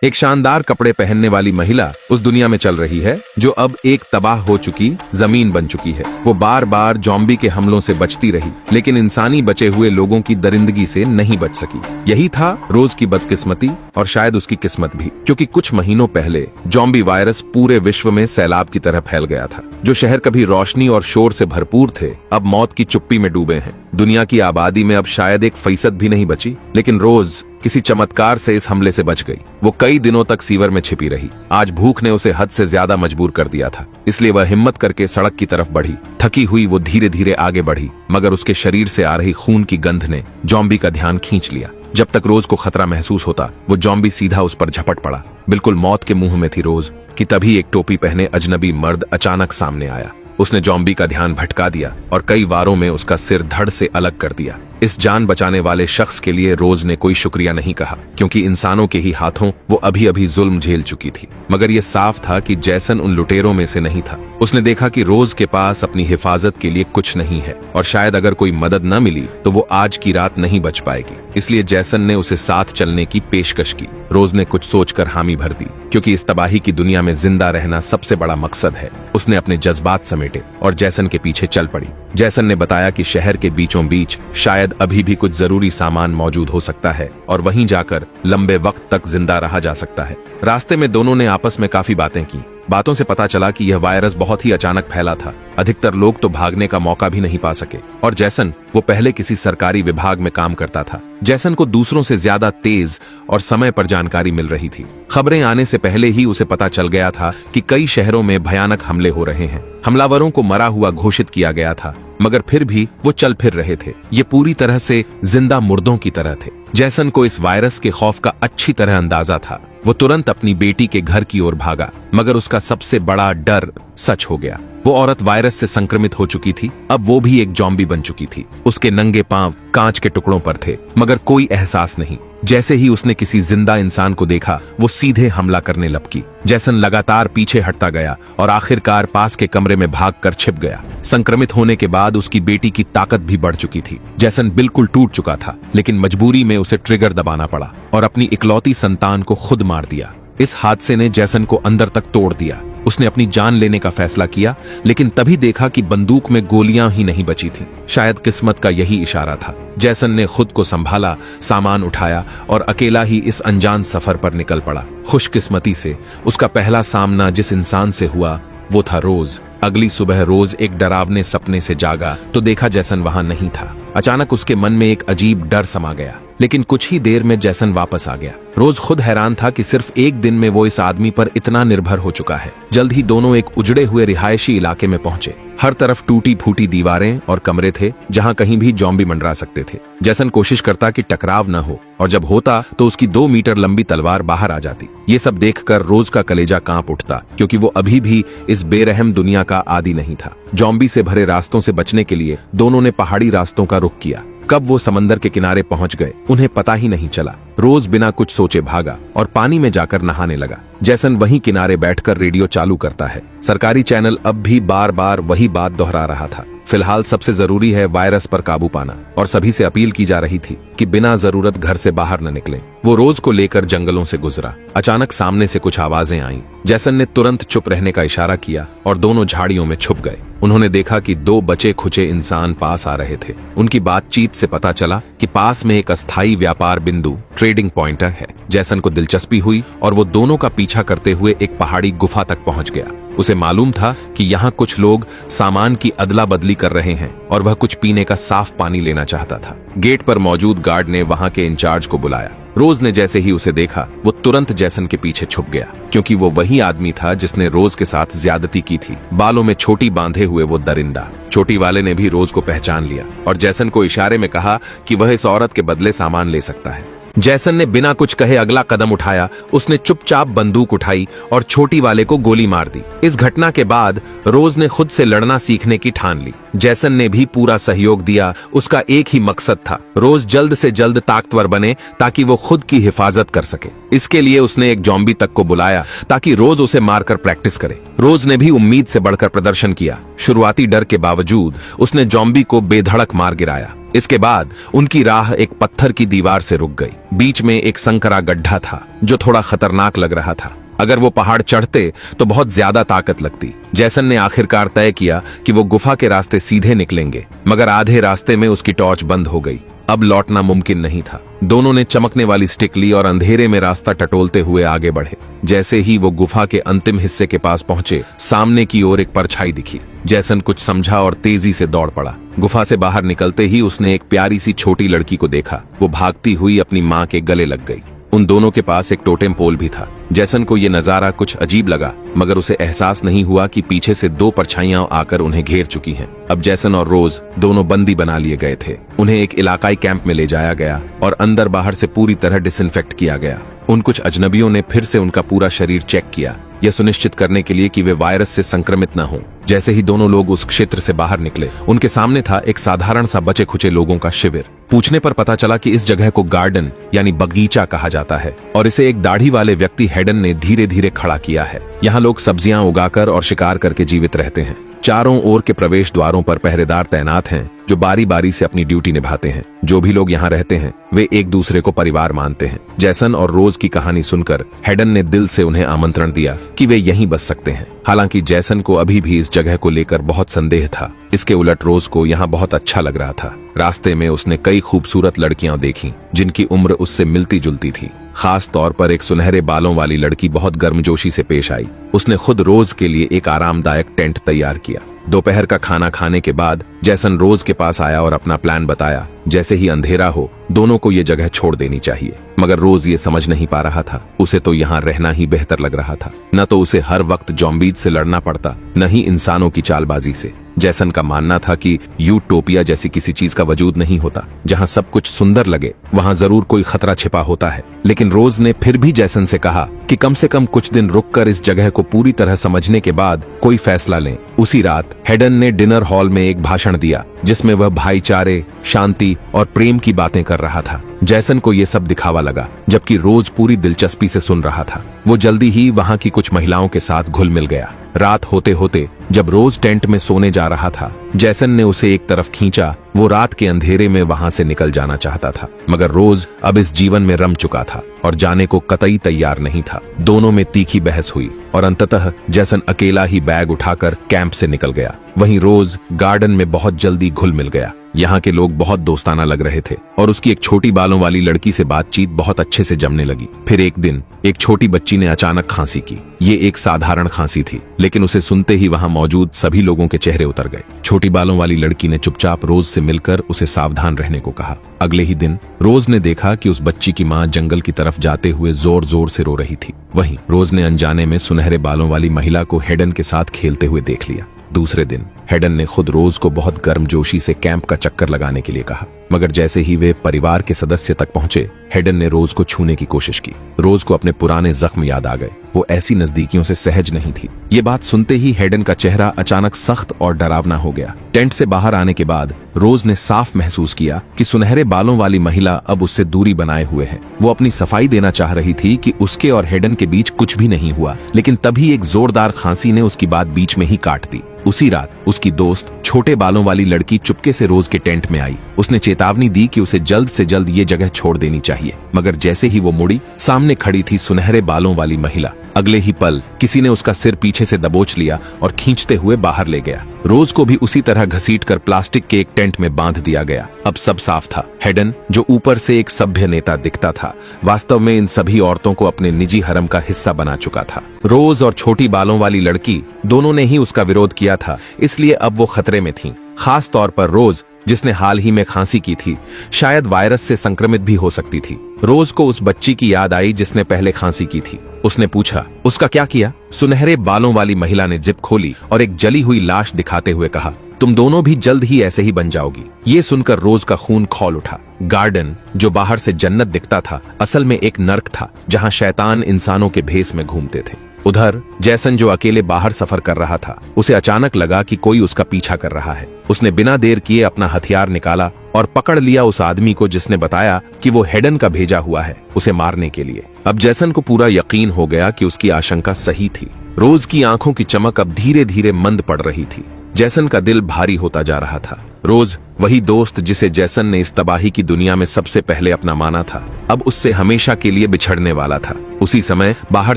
एक शानदार कपड़े पहनने वाली महिला उस दुनिया में चल रही है जो अब एक तबाह हो चुकी जमीन बन चुकी है। वो बार बार ज़ॉम्बी के हमलों से बचती रही, लेकिन इंसानी बचे हुए लोगों की दरिंदगी से नहीं बच सकी। यही था रोज की बदकिस्मती और शायद उसकी किस्मत भी, क्योंकि कुछ महीनों पहले ज़ॉम्बी वायरस पूरे विश्व में सैलाब की तरह फैल गया था। जो शहर कभी रोशनी और शोर से भरपूर थे, अब मौत की चुप्पी में डूबे हैं। दुनिया की आबादी में अब शायद 1% भी नहीं बची, लेकिन रोज किसी चमत्कार से इस हमले से बच गई। वो कई दिनों तक सीवर में छिपी रही। आज भूख ने उसे हद से ज्यादा मजबूर कर दिया था, इसलिए वह हिम्मत करके सड़क की तरफ बढ़ी। थकी हुई वो धीरे धीरे आगे बढ़ी, मगर उसके शरीर से आ रही खून की गंध ने ज़ॉम्बी का ध्यान खींच लिया। जब तक रोज को खतरा महसूस होता, वो ज़ॉम्बी सीधा उस पर झपट पड़ा। बिल्कुल मौत के मुंह में थी रोज कि तभी एक टोपी पहने अजनबी मर्द अचानक सामने आया। उसने ज़ॉम्बी का ध्यान भटका दिया और कई वारों में उसका सिर धड़ से अलग कर दिया। इस जान बचाने वाले शख्स के लिए रोज ने कोई शुक्रिया नहीं कहा, क्योंकि इंसानों के ही हाथों वो अभी अभी जुल्म झेल चुकी थी। मगर ये साफ था कि जैसन उन लुटेरों में से नहीं था। उसने देखा कि रोज के पास अपनी हिफाजत के लिए कुछ नहीं है, और शायद अगर कोई मदद न मिली तो वो आज की रात नहीं बच पाएगी। इसलिए जैसन ने उसे साथ चलने की पेशकश की। रोज ने कुछ सोचकर हामी भर दी, क्योंकि इस तबाही की दुनिया में जिंदा रहना सबसे बड़ा मकसद है। उसने अपने जज्बात समेटे और जैसन के पीछे चल पड़ी। जैसन ने बताया कि शहर के बीचों बीच शायद अभी भी कुछ जरूरी सामान मौजूद हो सकता है, और वहीं जाकर लंबे वक्त तक जिंदा रहा जा सकता है। रास्ते में दोनों ने आपस में काफी बातें की। बातों से पता चला कि यह वायरस बहुत ही अचानक फैला था। अधिकतर लोग तो भागने का मौका भी नहीं पा सके, और जैसन वो पहले किसी सरकारी विभाग में काम करता था। जैसन को दूसरों से ज्यादा तेज और समय पर जानकारी मिल रही थी। खबरें आने से पहले ही उसे पता चल गया था कि कई शहरों में भयानक हमले हो रहे हैं। हमलावरों को मरा हुआ घोषित किया गया था, मगर फिर भी वो चल फिर रहे थे। ये पूरी तरह से जिंदा मुर्दों की तरह थे। जैसन को इस वायरस के खौफ का अच्छी तरह अंदाजा था। वो तुरंत अपनी बेटी के घर की ओर भागा, मगर उसका सबसे बड़ा डर सच हो गया। वो औरत वायरस से संक्रमित हो चुकी थी। अब वो भी एक ज़ॉम्बी बन चुकी थी। उसके नंगे पांव कांच के टुकड़ों पर थे, मगर कोई एहसास नहीं। जैसे ही उसने किसी जिंदा इंसान को देखा, वो सीधे हमला करने लपकी। जैसन लगातार पीछे हटता गया और आखिरकार पास के कमरे में भागकर छिप गया। संक्रमित होने के बाद उसकी बेटी की ताकत भी बढ़ चुकी थी। जैसन बिल्कुल टूट चुका था, लेकिन मजबूरी में उसे ट्रिगर दबाना पड़ा और अपनी इकलौती संतान को खुद मार दिया। इस हादसे ने जैसन को अंदर तक तोड़ दिया। उसने अपनी जान लेने का फैसला किया, लेकिन तभी देखा कि बंदूक में गोलियां ही नहीं बची थीं। शायद किस्मत का यही इशारा था। जैसन ने खुद को संभाला, सामान उठाया और अकेला ही इस अनजान सफर पर निकल पड़ा। खुशकिस्मती से उसका पहला सामना जिस इंसान से हुआ वो था रोज। अगली सुबह रोज एक डरावने सपने से जागा तो देखा जैसन वहां नहीं था। अचानक उसके मन में एक अजीब डर समा गया, लेकिन कुछ ही देर में जैसन वापस आ गया। रोज खुद हैरान था कि सिर्फ एक दिन में वो इस आदमी पर इतना निर्भर हो चुका है। जल्द ही दोनों एक उजड़े हुए रिहायशी इलाके में पहुंचे। हर तरफ टूटी फूटी दीवारें और कमरे थे, जहां कहीं भी ज़ॉम्बी मंडरा सकते थे। जैसन कोशिश करता कि टकराव न हो, और जब होता तो उसकी 2 मीटर लंबी तलवार बाहर आ जाती। ये सब देखकर रोज का कलेजा कांप उठता, क्योंकि वो अभी भी इस बेरहम दुनिया का आदी नहीं था। ज़ॉम्बी से भरे रास्तों से बचने के लिए दोनों ने पहाड़ी रास्तों का रुख किया। कब वो समंदर के किनारे पहुंच गए उन्हें पता ही नहीं चला। रोज बिना कुछ सोचे भागा और पानी में जाकर नहाने लगा। जैसन वहीं किनारे बैठकर रेडियो चालू करता है। सरकारी चैनल अब भी बार बार वही बात दोहरा रहा था। फिलहाल सबसे जरूरी है वायरस पर काबू पाना, और सभी से अपील की जा रही थी कि बिना जरूरत घर से बाहर न निकलें। वो रोज को लेकर जंगलों से गुजरा। अचानक सामने से कुछ आवाजें आईं। जैसन ने तुरंत चुप रहने का इशारा किया और दोनों झाड़ियों में छुप गए। उन्होंने देखा कि 2 बचे खुचे इंसान पास आ रहे थे। उनकी बातचीत से पता चला कि पास में एक अस्थायी व्यापार बिंदु ट्रेडिंग पॉइंट है। जैसन को दिलचस्पी हुई और वो दोनों का पीछा करते हुए एक पहाड़ी गुफा तक पहुंच गया। उसे मालूम था कि यहाँ कुछ लोग सामान की अदला बदली कर रहे हैं, और वह कुछ पीने का साफ पानी लेना चाहता था। गेट पर मौजूद गार्ड ने वहां के इंचार्ज को बुलाया। रोज ने जैसे ही उसे देखा, वो तुरंत जैसन के पीछे छुप गया, क्योंकि वो वही आदमी था जिसने रोज के साथ ज्यादती की थी। बालों में छोटी बांधे हुए वो दरिंदा। छोटी वाले ने भी रोज को पहचान लिया और जैसन को इशारे में कहा कि वह इस औरत के बदले सामान ले सकता है। जैसन ने बिना कुछ कहे अगला कदम उठाया। उसने चुपचाप बंदूक उठाई और छोटी वाले को गोली मार दी। इस घटना के बाद रोज ने खुद से लड़ना सीखने की ठान ली। जैसन ने भी पूरा सहयोग दिया। उसका एक ही मकसद था, रोज जल्द से जल्द ताकतवर बने ताकि वो खुद की हिफाजत कर सके। इसके लिए उसने एक ज़ॉम्बी तक को बुलाया ताकि रोज उसे मारकर प्रैक्टिस करे। रोज ने भी उम्मीद से बढ़कर प्रदर्शन किया। शुरुआती डर के बावजूद उसने ज़ॉम्बी को बेधड़क मार गिराया। इसके बाद उनकी राह एक पत्थर की दीवार से रुक गई। बीच में एक संकरा गड्ढा था जो थोड़ा खतरनाक लग रहा था। अगर वो पहाड़ चढ़ते तो बहुत ज्यादा ताकत लगती। जैसन ने आखिरकार तय किया कि वो गुफा के रास्ते सीधे निकलेंगे, मगर आधे रास्ते में उसकी टॉर्च बंद हो गई। अब लौटना मुमकिन नहीं था। दोनों ने चमकने वाली स्टिक ली और अंधेरे में रास्ता टटोलते हुए आगे बढ़े। जैसे ही वो गुफा के अंतिम हिस्से के पास पहुंचे, सामने की ओर एक परछाई दिखी। जैसन कुछ समझा और तेजी से दौड़ पड़ा। गुफा से बाहर निकलते ही उसने एक प्यारी सी छोटी लड़की को देखा। वो भागती हुई अपनी माँ के गले लग गई। उन दोनों के पास एक टोटेम पोल भी था। जैसन को ये नजारा कुछ अजीब लगा, मगर उसे एहसास नहीं हुआ कि पीछे से दो परछाइयां आकर उन्हें घेर चुकी हैं। अब जैसन और रोज दोनों बंदी बना लिए गए थे। उन्हें एक इलाकाई कैंप में ले जाया गया और अंदर बाहर से पूरी तरह डिसइंफेक्ट किया गया। उन कुछ अजनबियों ने फिर से उनका पूरा शरीर चेक किया, यह सुनिश्चित करने के लिए कि वे वायरस से संक्रमित न हों। जैसे ही दोनों लोग उस क्षेत्र से बाहर निकले, उनके सामने था एक साधारण सा बचे खुचे लोगों का शिविर। पूछने पर पता चला कि इस जगह को गार्डन यानी बगीचा कहा जाता है और इसे एक दाढ़ी वाले व्यक्ति हेडन ने धीरे धीरे खड़ा किया है। यहाँ लोग सब्जियां उगाकर और शिकार करके जीवित रहते हैं। चारों ओर के प्रवेश द्वारों पर पहरेदार तैनात हैं जो बारी बारी से अपनी ड्यूटी निभाते हैं। जो भी लोग यहाँ रहते हैं वे एक दूसरे को परिवार मानते हैं। जैसन और रोज की कहानी सुनकर हेडन ने दिल से उन्हें आमंत्रण दिया कि वे यहीं बस सकते हैं। हालांकि जैसन को अभी भी इस जगह को लेकर बहुत संदेह था। इसके उलट रोज को यहाँ बहुत अच्छा लग रहा था। रास्ते में उसने कई खूबसूरत लड़कियां देखी जिनकी उम्र उससे मिलती जुलती थी। खास तौर पर एक सुनहरे बालों वाली लड़की बहुत गर्मजोशी से पेश आई। उसने खुद रोज के लिए एक आरामदायक टेंट तैयार किया। दोपहर का खाना खाने के बाद जैसन रोज के पास आया और अपना प्लान बताया। जैसे ही अंधेरा हो, दोनों को ये जगह छोड़ देनी चाहिए, मगर रोज ये समझ नहीं पा रहा था। उसे तो यहाँ रहना ही बेहतर लग रहा था। न तो उसे हर वक्त ज़ॉम्बीज़ से लड़ना पड़ता, न ही इंसानों की चालबाजी से। जैसन का मानना था कि यूटोपिया जैसी किसी चीज का वजूद नहीं होता। जहाँ सब कुछ सुंदर लगे वहाँ जरूर कोई खतरा छिपा होता है। लेकिन रोज ने फिर भी जैसन से कहा कि कम से कम कुछ दिन रुककर इस जगह को पूरी तरह समझने के बाद कोई फैसला लें। उसी रात हेडन ने डिनर हॉल में एक भाषण दिया जिसमें वह भाईचारे, शांति और प्रेम की बातें कर रहा था। जैसन को ये सब दिखावा लगा, जबकि रोज पूरी दिलचस्पी से सुन रहा था। वो जल्दी ही वहाँ की कुछ महिलाओं के साथ घुल मिल गया। रात होते होते जब रोज टेंट में सोने जा रहा था, जैसन ने उसे एक तरफ खींचा। वो रात के अंधेरे में वहां से निकल जाना चाहता था, मगर रोज अब इस जीवन में रम चुका था और जाने को कतई तैयार नहीं था। दोनों में तीखी बहस हुई और अंततः जैसन अकेला ही बैग उठाकर कैंप से निकल गया। वहीं रोज गार्डन में बहुत जल्दी घुल मिल गया। यहाँ के लोग बहुत दोस्ताना लग रहे थे और उसकी एक छोटी बालों वाली लड़की से बातचीत बहुत अच्छे से जमने लगी। फिर एक दिन एक छोटी बच्ची ने अचानक खांसी की। ये एक साधारण खांसी थी, लेकिन उसे सुनते ही वहां मौजूद सभी लोगों के चेहरे उतर गए। छोटी बालों वाली लड़की ने चुपचाप रोज से मिलकर उसे सावधान रहने को कहा। अगले ही दिन रोज ने देखा कि उस बच्ची की माँ जंगल की तरफ जाते हुए जोर जोर से रो रही थी। वहीं रोज ने अनजाने में सुनहरे बालों वाली महिला को हेडन के साथ खेलते हुए देख लिया। दूसरे दिन हेडन ने खुद रोज को बहुत गर्मजोशी से कैंप का चक्कर लगाने के लिए कहा, मगर जैसे ही वे परिवार के सदस्य तक पहुंचे, हेडन ने रोज को छूने की कोशिश की। रोज को अपने पुराने जख्म याद आ गए। वो ऐसी नजदीकियों से सहज नहीं थी। ये बात सुनते ही हेडन का चेहरा अचानक सख्त और डरावना हो गया। टेंट से बाहर आने के बाद रोज ने साफ महसूस किया कि सुनहरे बालों वाली महिला अब उससे दूरी बनाए हुए है। वो अपनी सफाई देना चाह रही थी कि उसके और हेडन के बीच कुछ भी नहीं हुआ, लेकिन तभी एक जोरदार खांसी ने उसकी बात बीच में ही काट दी। उसी रात उसकी दोस्त छोटे बालों वाली लड़की चुपके से रोज के टेंट में आई। उसने चेतावनी दी कि उसे जल्द से जल्द ये जगह छोड़ देनी चाहिए, मगर जैसे ही वो मुड़ी, सामने खड़ी थी सुनहरे बालों वाली महिला। अगले ही पल किसी ने उसका सिर पीछे से दबोच लिया और खींचते हुए बाहर ले गया। रोज को भी उसी तरह घसीटकर प्लास्टिक के एक टेंट में बांध दिया गया। अब सब साफ था। हेडन, जो ऊपर से एक सभ्य नेता दिखता था, वास्तव में इन सभी औरतों को अपने निजी हरम का हिस्सा बना चुका था। रोज और छोटी बालों वाली लड़की दोनों ने ही उसका विरोध किया था, इसलिए अब वो खतरे में थी। खास तौर पर रोज, जिसने हाल ही में खांसी की थी, शायद वायरस से संक्रमित भी हो सकती थी। रोज को उस बच्ची की याद आई जिसने पहले खांसी की थी। उसने पूछा, उसका क्या किया? सुनहरे बालों वाली महिला ने जिप खोली और एक जली हुई लाश दिखाते हुए कहा, तुम दोनों भी जल्द ही ऐसे ही बन जाओगी। ये सुनकर रोज का खून खौल उठा। गार्डन, जो बाहर से जन्नत दिखता था, असल में एक नर्क था जहां शैतान इंसानों के भेष में घूमते थे। उधर जैसन, जो अकेले बाहर सफर कर रहा था, उसे अचानक लगा कि कोई उसका पीछा कर रहा है। उसने बिना देर किए अपना हथियार निकाला और पकड़ लिया उस आदमी को जिसने बताया कि वो हेडन का भेजा हुआ है उसे मारने के लिए। अब जैसन को पूरा यकीन हो गया कि उसकी आशंका सही थी। रोज की आंखों की चमक अब धीरे धीरे मंद पड़ रही थी। जैसन का दिल भारी होता जा रहा था। रोज वही दोस्त जिसे जैसन ने इस तबाही की दुनिया में सबसे पहले अपना माना था, अब उससे हमेशा के लिए बिछड़ने वाला था। उसी समय बाहर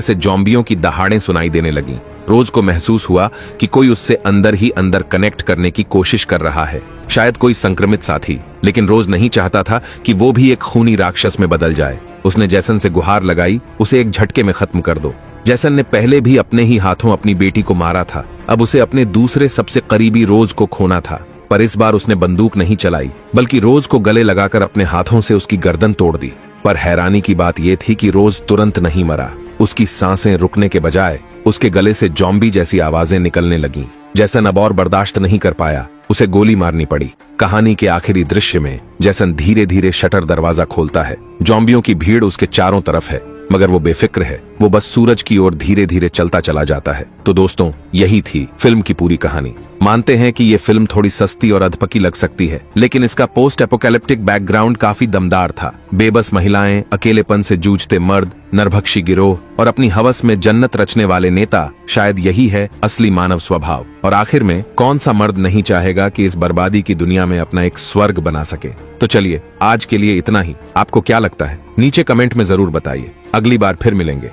से जॉम्बियों की दहाड़ें सुनाई देने लगीं। रोज को महसूस हुआ कि कोई उससे अंदर ही अंदर कनेक्ट करने की कोशिश कर रहा है, शायद कोई संक्रमित साथी। लेकिन रोज नहीं चाहता था कि वो भी एक खूनी राक्षस में बदल जाए। उसने जैसन से गुहार लगाई, उसे एक झटके में खत्म कर दो। जैसन ने पहले भी अपने ही हाथों अपनी बेटी को मारा था, अब उसे अपने दूसरे सबसे करीबी रोज को खोना था। पर इस बार उसने बंदूक नहीं चलाई, बल्कि रोज को गले लगाकर अपने हाथों से उसकी गर्दन तोड़ दी। पर हैरानी की बात यह थी कि रोज तुरंत नहीं मरा। उसकी सांसें रुकने के बजाय उसके गले से जॉम्बी जैसी आवाजें निकलने लगीं। जैसन अब और बर्दाश्त नहीं कर पाया, उसे गोली मारनी पड़ी। कहानी के आखिरी दृश्य में जैसन धीरे धीरे शटर दरवाजा खोलता है। जॉम्बियों की भीड़ उसके चारों तरफ है, मगर वो बेफिक्र है। वो बस सूरज की ओर धीरे धीरे चलता चला जाता है। तो दोस्तों, यही थी फिल्म की पूरी कहानी। मानते हैं कि ये फिल्म थोड़ी सस्ती और अधपकी लग सकती है, लेकिन इसका पोस्ट एपोकैलिप्टिक बैकग्राउंड काफी दमदार था। बेबस महिलाएं, अकेलेपन से जूझते मर्द, नरभक्षी गिरोह और अपनी हवस में जन्नत रचने वाले नेता, शायद यही है असली मानव स्वभाव। और आखिर में कौन सा मर्द नहीं चाहेगा कि इस बर्बादी की दुनिया में अपना एक स्वर्ग बना सके। तो चलिए, आज के लिए इतना ही। आपको क्या लगता है नीचे कमेंट में जरूर बताइए। अगली बार फिर मिलेंगे।